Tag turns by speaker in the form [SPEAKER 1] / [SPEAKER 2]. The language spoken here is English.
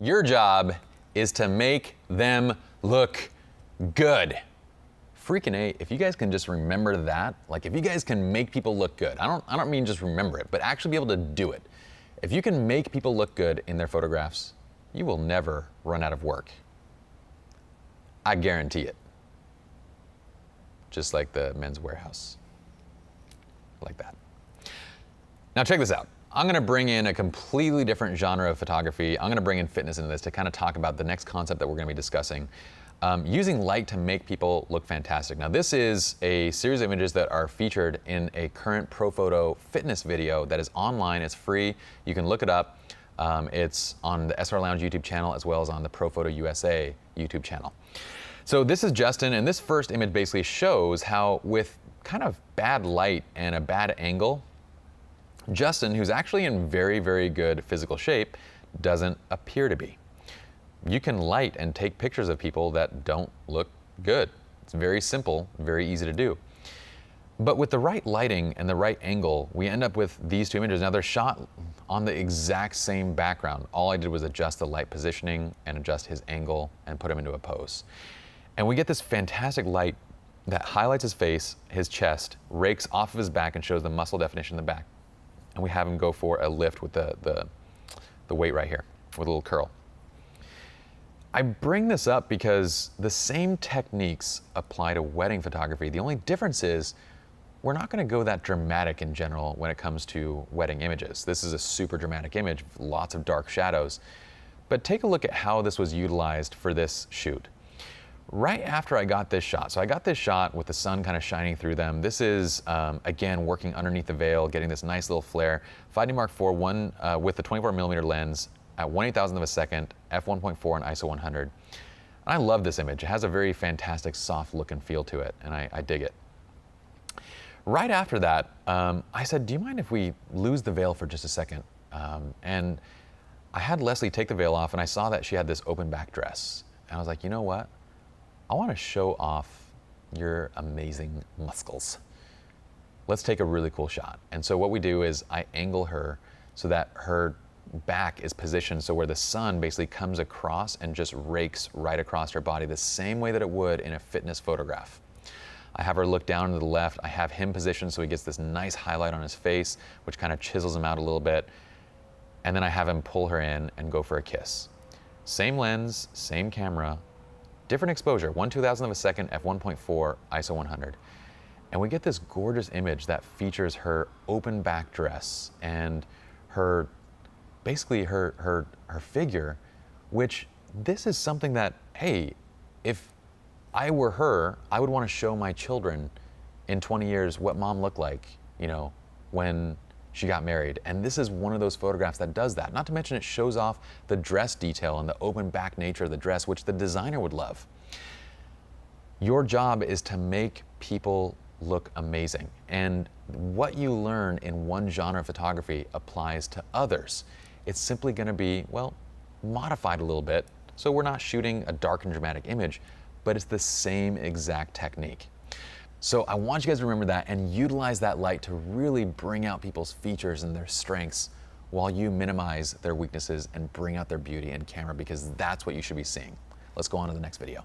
[SPEAKER 1] Your job is to make them look good. Freaking A, if you guys can just remember that, like if you guys can make people look good, I don't mean just remember it, but actually be able to do it. If you can make people look good in their photographs, you will never run out of work. I guarantee it. Just like the Men's Warehouse. Like that. Now check this out. I'm gonna bring in a completely different genre of photography. I'm gonna bring in fitness into this to kind of talk about the next concept that we're gonna be discussing. Using light to make people look fantastic. Now this is a series of images that are featured in a current Profoto fitness video that is online, it's free, you can look it up. It's on the SR Lounge YouTube channel as well as on the Profoto USA YouTube channel. So this is Justin, and this first image basically shows how with kind of bad light and a bad angle, Justin, who's actually in very, very good physical shape, doesn't appear to be. You can light and take pictures of people that don't look good. It's very simple, very easy to do. But with the right lighting and the right angle, we end up with these two images. Now they're shot on the exact same background. All I did was adjust the light positioning and adjust his angle and put him into a pose. And we get this fantastic light that highlights his face, his chest, rakes off of his back and shows the muscle definition in the back. And we have him go for a lift with the weight right here, with a little curl. I bring this up because the same techniques apply to wedding photography. The only difference is we're not gonna go that dramatic in general when it comes to wedding images. This is a super dramatic image, lots of dark shadows. But take a look at how this was utilized for this shoot. Right after I got this shot, so I got this shot with the sun kind of shining through them. This is, again, working underneath the veil, getting this nice little flare. 5D Mark IV with the 24mm lens at 1/8000th of a second, f1.4 and ISO 100. And I love this image. It has a very fantastic soft look and feel to it, and I dig it. Right after that, I said, do you mind if we lose the veil for just a second? And I had Leslie take the veil off, and I saw that she had this open back dress. And I was like, you know what? I want to show off your amazing muscles. Let's take a really cool shot. And so what we do is I angle her so that her back is positioned so where the sun basically comes across and just rakes right across her body the same way that it would in a fitness photograph. I have her look down to the left. I have him positioned so he gets this nice highlight on his face, which kind of chisels him out a little bit. And then I have him pull her in and go for a kiss. Same lens, same camera, different exposure, 1/2000th of a second, f1.4, ISO 100. And we get this gorgeous image that features her open back dress and her, basically her figure, which this is something that, hey, if I were her, I would want to show my children in 20 years what mom looked like, you know, when she got married. And this is one of those photographs that does that. Not to mention it shows off the dress detail and the open back nature of the dress, which the designer would love. Your job is to make people look amazing. And what you learn in one genre of photography applies to others. It's simply gonna be, well, modified a little bit. So we're not shooting a dark and dramatic image, but it's the same exact technique. So I want you guys to remember that and utilize that light to really bring out people's features and their strengths while you minimize their weaknesses and bring out their beauty in camera, because that's what you should be seeing. Let's go on to the next video.